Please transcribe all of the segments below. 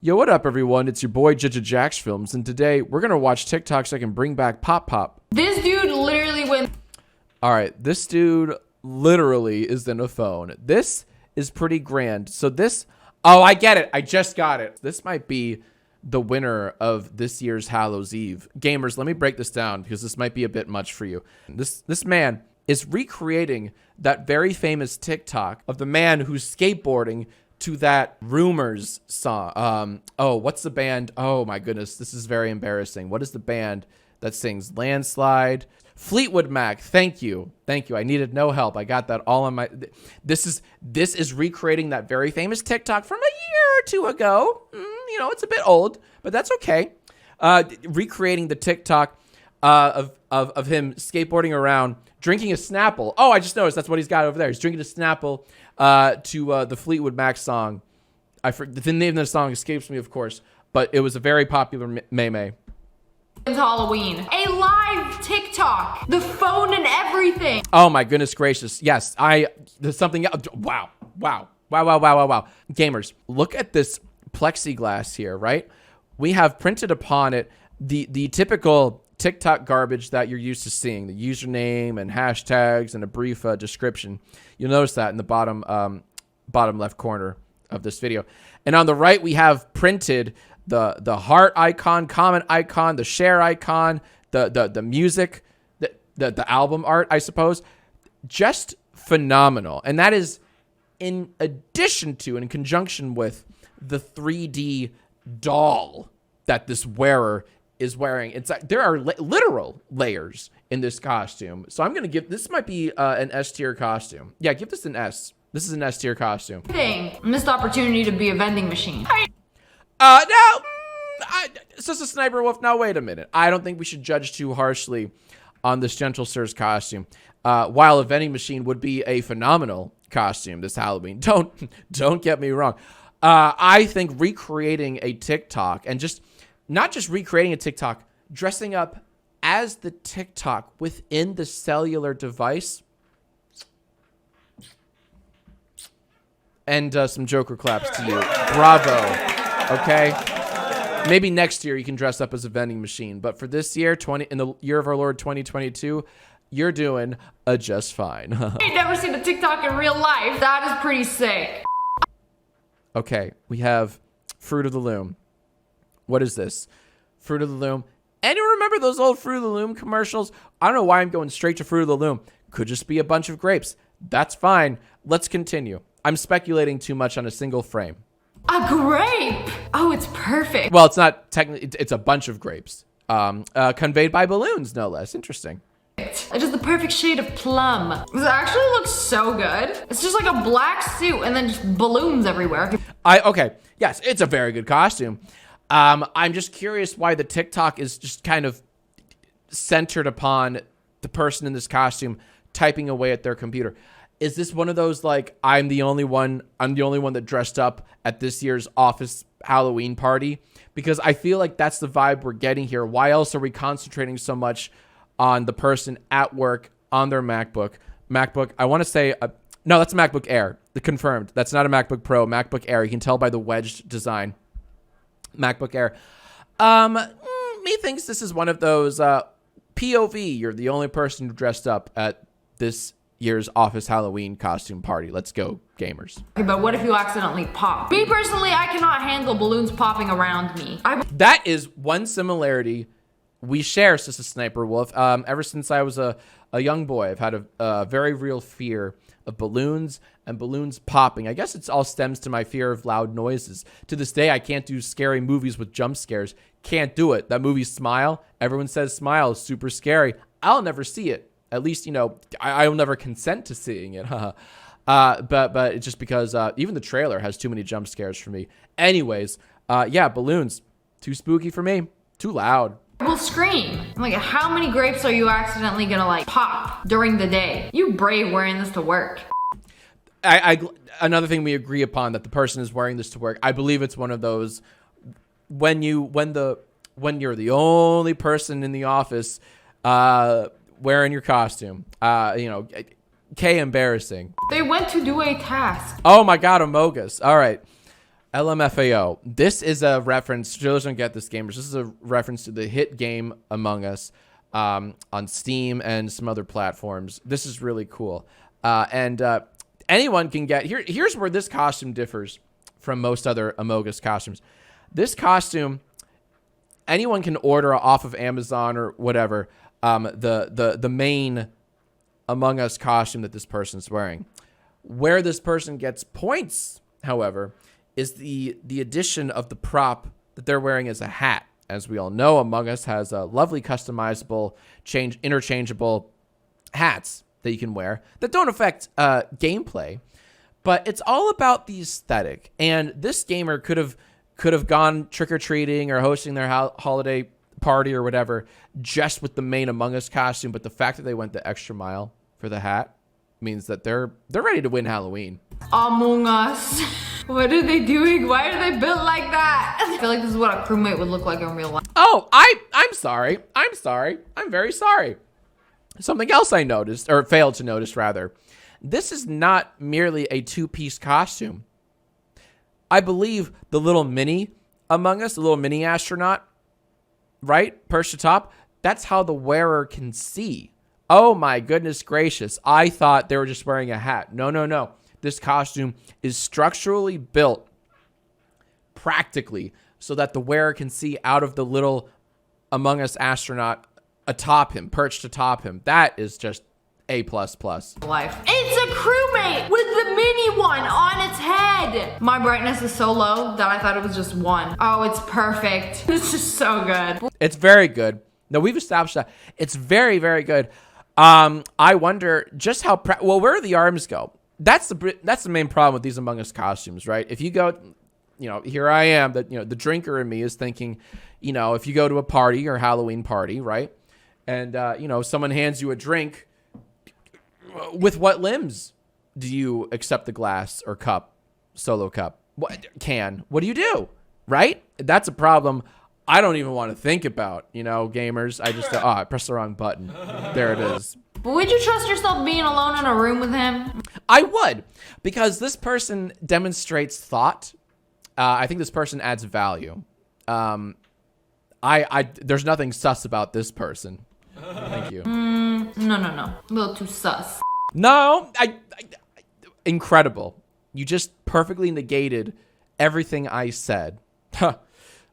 Yo, what up, everyone? It's your boy JJJacksfilms, and today we're gonna watch TikTok so I can bring back Pop Pop. This dude literally went. All right, this dude literally is in a phone. This is pretty grand. So this, oh, I get it. I just got it. This might be the winner of this year's Hallows Eve. Gamers, let me break this down because this might be a bit much for you. This man is recreating that very famous TikTok of the man who's skateboarding to that Rumors song. Oh, what's the band? Oh my goodness, this is very embarrassing. What is the band that sings Landslide? Fleetwood Mac. Thank you. I needed no help. I got that all on my. This is recreating that very famous TikTok from a year or two ago. You know, it's a bit old, but that's okay. Recreating the TikTok of him skateboarding around, drinking a Snapple. Oh, I just noticed that's what he's got over there. He's drinking a Snapple to the Fleetwood Mac song. The name of the song escapes me, of course, but it was a very popular meme. It's Halloween. A live TikTok. The phone and everything. Oh my goodness gracious. Yes, there's something else. Wow. Gamers, look at this plexiglass here, right? We have printed upon it the typical TikTok garbage that you're used to seeing, the username and hashtags and a brief description. You'll notice that in the bottom left corner of this video. And on the right, we have printed the heart icon, comment icon, the share icon, the music, the album art, I suppose. Just phenomenal. And that is in addition to and in conjunction with the 3D doll that this wearer is wearing. It's like there are literal layers in this costume. So I'm going to give, this might be an S tier costume. Yeah, give this an S. This is an S tier costume. Missed opportunity to be a vending machine. No, it's just a Sniper Wolf. Now, wait a minute. I don't think we should judge too harshly on this Gentle Sir's costume. While a vending machine would be a phenomenal costume this Halloween. Don't get me wrong. I think recreating a TikTok and not just recreating a TikTok, dressing up as the TikTok within the cellular device. And some Joker claps to you. Bravo. Okay? Maybe next year you can dress up as a vending machine. But for this year, in the year of our Lord 2022, you're doing just fine. I've never seen a TikTok in real life. That is pretty sick. Okay, we have Fruit of the Loom. What is this? Fruit of the Loom. Anyone remember those old Fruit of the Loom commercials? I don't know why I'm going straight to Fruit of the Loom. Could just be a bunch of grapes. That's fine. Let's continue. I'm speculating too much on a single frame. A grape. Oh, it's perfect. Well, it's not technically. It's a bunch of grapes. Conveyed by balloons, no less. Interesting. It's just the perfect shade of plum. This actually looks so good. It's just like a black suit and then just balloons everywhere. Okay. Yes, it's a very good costume. I'm just curious why the TikTok is just kind of centered upon the person in this costume typing away at their computer. Is this one of those, like, I'm the only one that dressed up at this year's office Halloween party? Because I feel like that's the vibe we're getting here. Why else are we concentrating so much on the person at work on their MacBook? I want to say, no, that's a MacBook Air. Confirmed. That's not a MacBook Pro. MacBook Air. You can tell by the wedged design. MacBook Air. Methinks this is one of those POV. You're the only person who dressed up at this year's office Halloween costume party. Let's go, gamers. But what if you accidentally pop? Me personally, I cannot handle balloons popping around me. That is one similarity we share, Sister Sniper Wolf. Ever since I was a young boy, I've had a very real fear of balloons and balloons popping. I guess it all stems to my fear of loud noises. To this day, I can't do scary movies with jump scares. Can't do it. That movie Smile, everyone says Smile is super scary. I'll never see it. At least, you know, I will never consent to seeing it. But it's just because even the trailer has too many jump scares for me. Anyways, yeah, balloons. Too spooky for me. Too loud. Will scream. Like, how many grapes are you accidentally gonna, like, pop during the day? You brave wearing this to work. Another thing we agree upon that the person is wearing this to work. I believe it's one of those when you're the only person in the office wearing your costume. You know, embarrassing. They went to do a task. Oh my God, Amogus. All right. LMFAO. This is a reference. Those don't get this, gamers. This is a reference to the hit game Among Us on Steam and some other platforms. This is really cool. Anyone can get here. Here's where this costume differs from most other Among Us costumes. This costume, anyone can order off of Amazon or whatever. The main Among Us costume that this person's wearing. Where this person gets points, however, is the addition of the prop that they're wearing as a hat. As we all know, Among Us has a lovely customizable, interchangeable hats that you can wear that don't affect gameplay, but it's all about the aesthetic. And this gamer could have gone trick-or-treating or hosting their holiday party or whatever just with the main Among Us costume, but the fact that they went the extra mile for the hat means that they're ready to win Halloween. Among Us. What are they doing? Why are they built like that? I feel like this is what a crewmate would look like in real life. Oh, I'm sorry. I'm sorry. I'm very sorry. Something else I noticed, or failed to notice rather. This is not merely a two-piece costume. I believe the little mini Among Us, the little mini astronaut, right, perched atop, that's how the wearer can see. Oh my goodness gracious. I thought they were just wearing a hat. No, no, no. This costume is structurally built practically so that the wearer can see out of the little Among Us astronaut atop him, perched atop him. That is just A++. Life. It's a crewmate with the mini one on its head. My brightness is so low that I thought it was just one. Oh, it's perfect. It's just so good. It's very good. No, we've established that. It's very, very good. I wonder just how, well, where do the arms go? That's the main problem with these Among Us costumes, right? If you go, here I am, that, the drinker in me is thinking, if you go to a party or Halloween party, right? And, someone hands you a drink, with what limbs do you accept the glass or cup, solo cup, can? What do you do, right? That's a problem I don't even want to think about, gamers. I just, I pressed the wrong button. There it is. But would you trust yourself being alone in a room with him? I would, because this person demonstrates thought. I think this person adds value. There's nothing sus about this person. Thank you. No. A little too sus. No, incredible. You just perfectly negated everything I said.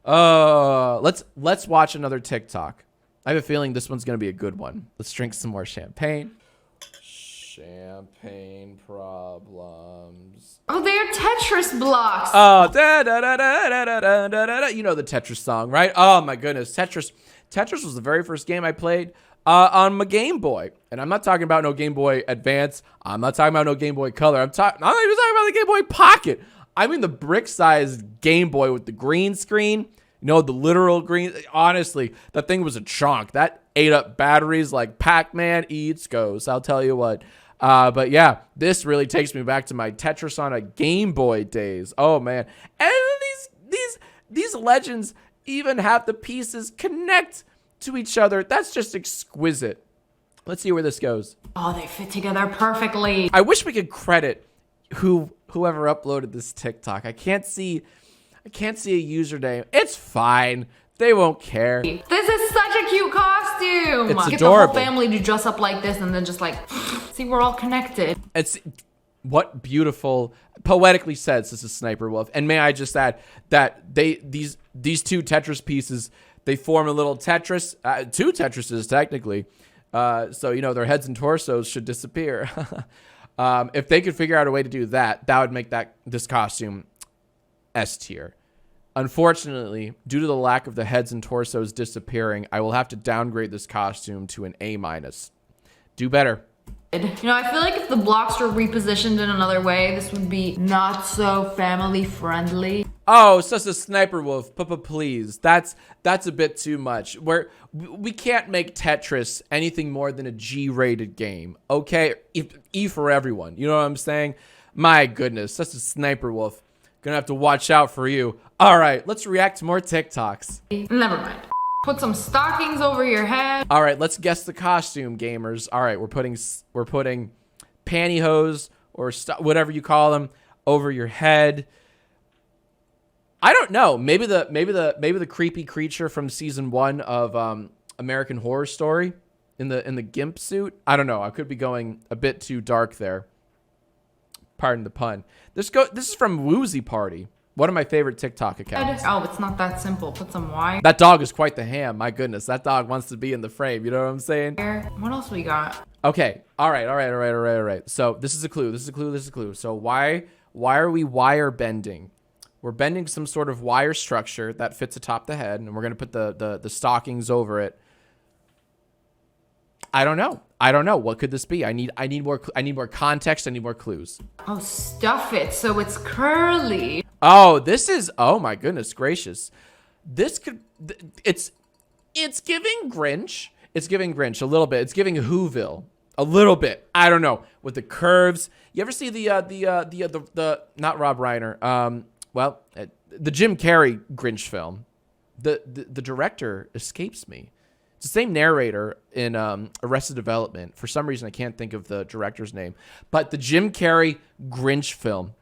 Let's watch another TikTok. I have a feeling this one's gonna be a good one. Let's drink some more champagne. Champagne problems. Oh, they are Tetris blocks. Oh, da da da da da da da da. You know the Tetris song, right? Oh my goodness, Tetris was the very first game I played on my Game Boy, and I'm not talking about no Game Boy Advance. I'm not talking about no Game Boy Color. I'm not even talking about the Game Boy Pocket. I mean the brick-sized Game Boy with the green screen. The literal green. Honestly, that thing was a chunk. That ate up batteries like Pac-Man eats ghosts. I'll tell you what. But yeah, this really takes me back to my Tetris on a Game Boy days. Oh man, and these legends even have the pieces connect to each other. That's just exquisite. Let's see where this goes. Oh, they fit together perfectly. I wish we could credit whoever uploaded this TikTok. I can't see a username. It's fine. They won't care. This is such a cute costume. It's Get adorable. the whole family to dress up like this and then just see, we're all connected. It's what beautiful, poetically said, this is Sniper Wolf. And may I just add that these two Tetris pieces, they form a little Tetris, two Tetrises technically. So their heads and torsos should disappear. If they could figure out a way to do that, that would make this costume S tier. Unfortunately, due to the lack of the heads and torsos disappearing, I will have to downgrade this costume to an A-. Do better. I feel like if the blocks were repositioned in another way, this would be not so family friendly. Oh, such a Sniper Wolf, please. That's a bit too much. We can't make Tetris anything more than a G-rated game, okay? E for everyone, you know what I'm saying? My goodness, such a Sniper Wolf. Gonna have to watch out for you. All right, let's react to more TikToks. Never mind. Put some stockings over your head. All right, let's guess the costume, gamers. All right, we're putting pantyhose or whatever you call them over your head. I don't know. Maybe the creepy creature from season 1 of American Horror Story in the gimp suit. I don't know. I could be going a bit too dark there. Pardon the pun. This is from Woozy Party, one of my favorite TikTok accounts. Oh, it's not that simple. Put some Y. That dog is quite the ham. My goodness, that dog wants to be in the frame. You know what I'm saying? What else we got? Okay. All right. So this is a clue. So why are we wire bending? We're bending some sort of wire structure that fits atop the head, and we're gonna put the stockings over it. I don't know. What could this be? I need more context. I need more clues. Oh, stuff it. So it's curly. Oh, this is. Oh my goodness gracious. This could. It's giving Grinch. It's giving Grinch a little bit. It's giving Whoville a little bit. I don't know, with the curves. You ever see the not Rob Reiner. The Jim Carrey Grinch film. The director escapes me. It's the same narrator in Arrested Development. For some reason, I can't think of the director's name. But the Jim Carrey Grinch film.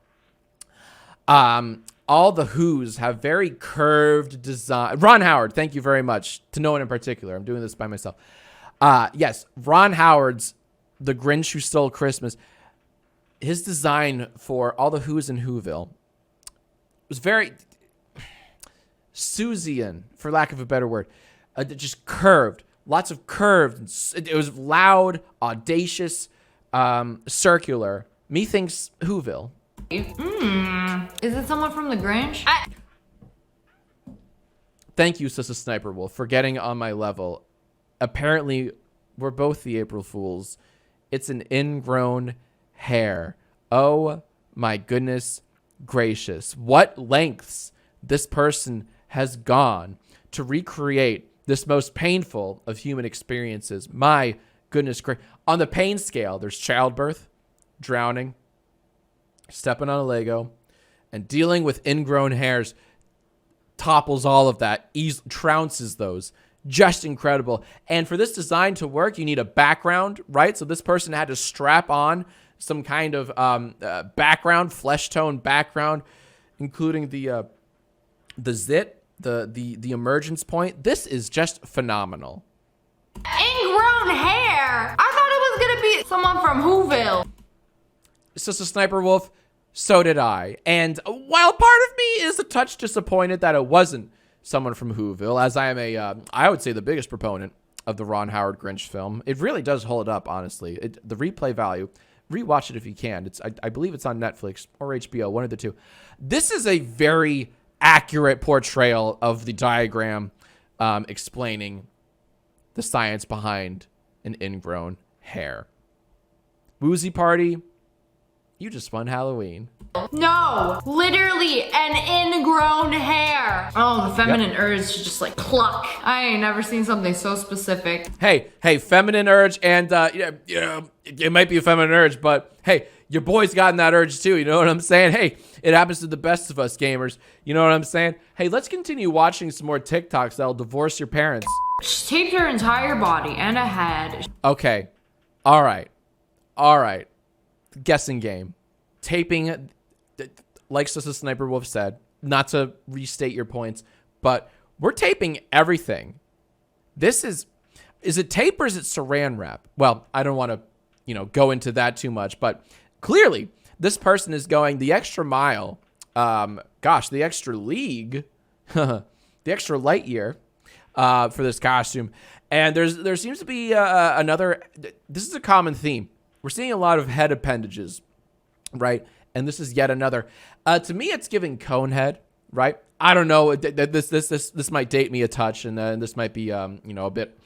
All the Who's have very curved design. Ron Howard, thank you very much. To no one in particular. I'm doing this by myself. Yes, Ron Howard's The Grinch Who Stole Christmas. His design for all the Who's in Whoville was very Susian, for lack of a better word. Just curved, lots of curves. It was loud, audacious, circular. Methinks Whoville. Is it someone from the Grinch? Thank you, Sister Sniper Wolf, for getting on my level. Apparently, we're both the April Fools. It's an ingrown hair. Oh my goodness gracious. What lengths this person has gone to recreate this most painful of human experiences. My goodness gracious. On the pain scale, there's childbirth, drowning, stepping on a Lego, and dealing with ingrown hairs topples all of that, trounces those. Just incredible. And for this design to work, you need a background, right? So this person had to strap on some kind of background, flesh tone background, including the zit, the emergence point. This is just phenomenal. Ingrown hair. I thought it was gonna be someone from Whoville. Sister Sniper Wolf, so did I. And while part of me is a touch disappointed that it wasn't someone from Whoville, as I am I would say the biggest proponent of the Ron Howard Grinch film. It really does hold up, honestly. The replay value, rewatch it if you can. I believe it's on Netflix or HBO, one of the two. This is a very accurate portrayal of the diagram explaining the science behind an ingrown hair. Woozy Party, you just won Halloween. No, literally an ingrown hair. Oh, the feminine urge to just like pluck. I ain't never seen something so specific. Hey, feminine urge, and it might be a feminine urge, but hey, your boy's gotten that urge too. You know what I'm saying? Hey, it happens to the best of us gamers. You know what I'm saying? Hey, let's continue watching some more TikToks that'll divorce your parents. She taped her entire body and a head. Okay, all right. Guessing game. Taping, like Sister Sniper Wolf said, not to restate your points, but we're taping everything. Is it tape or is it saran wrap? Well, I don't want to, go into that too much, but clearly this person is going the extra mile, the extra league, the extra light year for this costume. And there seems to be this is a common theme. We're seeing a lot of head appendages, right? And this is yet another. To me, it's giving Conehead, right? I don't know. This might date me a touch, and this might be a bit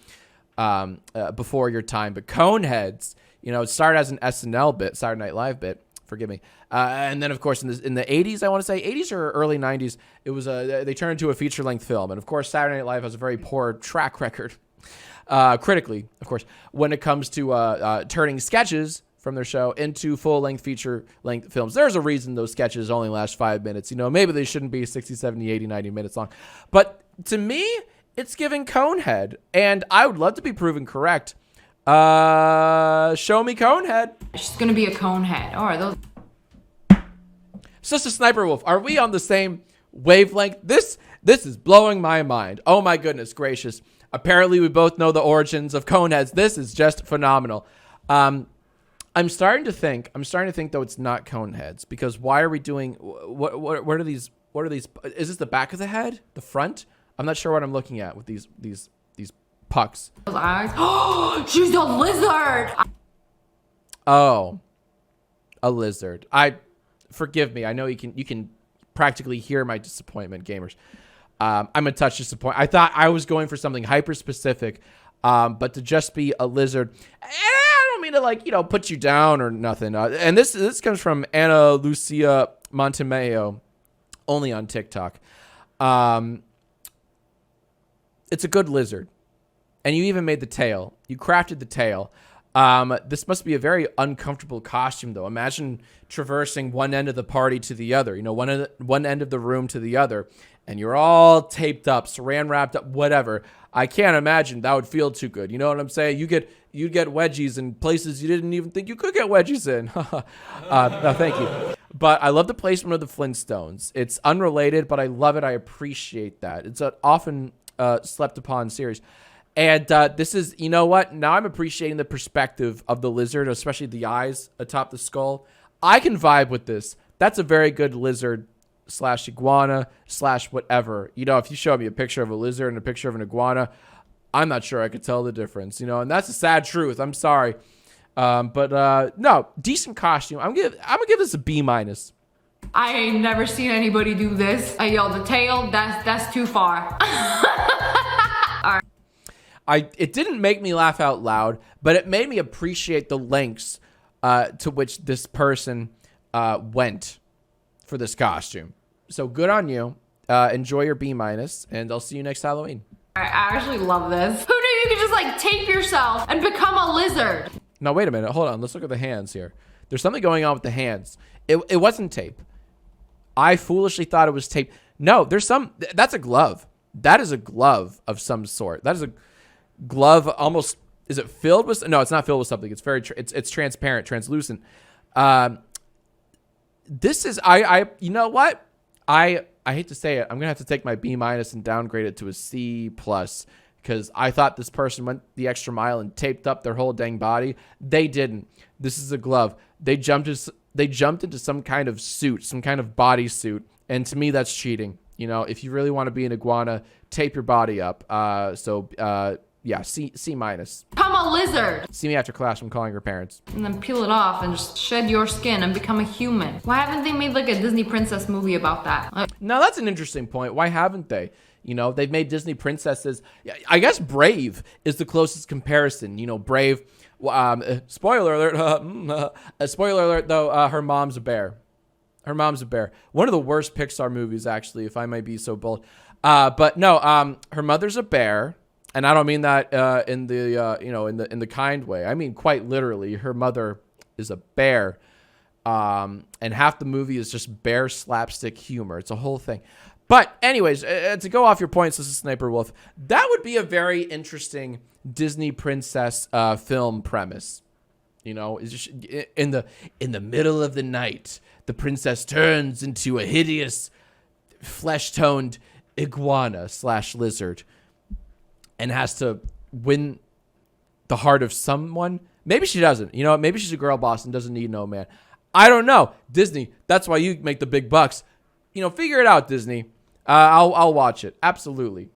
before your time. But Coneheads, it started as an SNL bit, Saturday Night Live bit. Forgive me. And then, of course, in the 80s, I want to say 80s or early 90s, it was they turned into a feature-length film. And of course, Saturday Night Live has a very poor track record. Critically, of course, when it comes to turning sketches from their show into full-length, feature-length films. There's a reason those sketches only last 5 minutes. Maybe they shouldn't be 60, 70, 80, 90 minutes long. But to me, it's giving Conehead. And I would love to be proven correct. Show me Conehead. She's going to be a Conehead. Oh, are those... Sister Sniper Wolf, are we on the same wavelength. This is blowing my mind. Oh my goodness gracious. Apparently we both know the origins of cone heads. This is just phenomenal. I'm starting to think though it's not cone heads, because why are we doing what are these is this the back of the head? The front? I'm not sure what I'm looking at with these pucks. Eyes. Oh, she's a lizard. Oh. A lizard. Forgive me. I know you can practically hear my disappointment, gamers. I'm a touch disappointed. I thought I was going for something hyper specific, but to just be a lizard, and I don't mean to, like, put you down or nothing. And this comes from Ana Lucia Montemeo, only on TikTok. It's a good lizard, and you even made the tail. You crafted the tail. This must be a very uncomfortable costume, though. Imagine traversing one end of the party to the other, one end of the room to the other, and you're all taped up, saran wrapped up, whatever. I can't imagine that would feel too good. You know what I'm saying? You'd get wedgies in places you didn't even think you could get wedgies in. No, thank you. But I love the placement of the Flintstones. It's unrelated, but I love it. I appreciate that. It's an often slept upon series. And this is, you know what? Now I'm appreciating the perspective of the lizard, especially the eyes atop the skull. I can vibe with this. That's a very good lizard / iguana / whatever. If you show me a picture of a lizard and a picture of an iguana, I'm not sure I could tell the difference, and that's a sad truth. I'm sorry. But no, decent costume. I'm gonna give this a B-. I ain't never seen anybody do this. Yo, the tail, that's too far. All right. It didn't make me laugh out loud, but it made me appreciate the lengths to which this person went for this costume. So good on you. Enjoy your B-, and I'll see you next Halloween. I actually love this. Who knew you could just, like, tape yourself and become a lizard? Now, wait a minute. Hold on. Let's look at the hands here. There's something going on with the hands. It wasn't tape. I foolishly thought it was tape. No, that's a glove. That is a glove of some sort. That is a glove almost. Is it filled with? No, it's not filled with something. It's very, it's transparent, translucent. This is, you know what? I hate to say it. I'm going to have to take my B- and downgrade it to a C+, because I thought this person went the extra mile and taped up their whole dang body. They didn't. This is a glove. They jumped into some kind of suit, some kind of body suit. And to me, that's cheating. If you really want to be an iguana, tape your body up. Yeah, C-. Become a lizard. See me after class. I'm calling your parents. And then peel it off and just shed your skin and become a human. Why haven't they made, like, a Disney princess movie about that? Now, that's an interesting point. Why haven't they? They've made Disney princesses. I guess Brave is the closest comparison. Brave. Spoiler alert. Spoiler alert, though. Her mom's a bear. Her mom's a bear. One of the worst Pixar movies, actually, if I may be so bold. But no. Her mother's a bear. And I don't mean that in the kind way. I mean quite literally. Her mother is a bear, and half the movie is just bear slapstick humor. It's a whole thing. But anyways, to go off your points, this is Sniper Wolf. That would be a very interesting Disney princess film premise. It's just in the middle of the night, the princess turns into a hideous, flesh-toned iguana / lizard. And has to win the heart of someone. Maybe she doesn't. Maybe she's a girl boss and doesn't need no man. I don't know. Disney, that's why you make the big bucks. Figure it out, Disney. I'll watch it. Absolutely.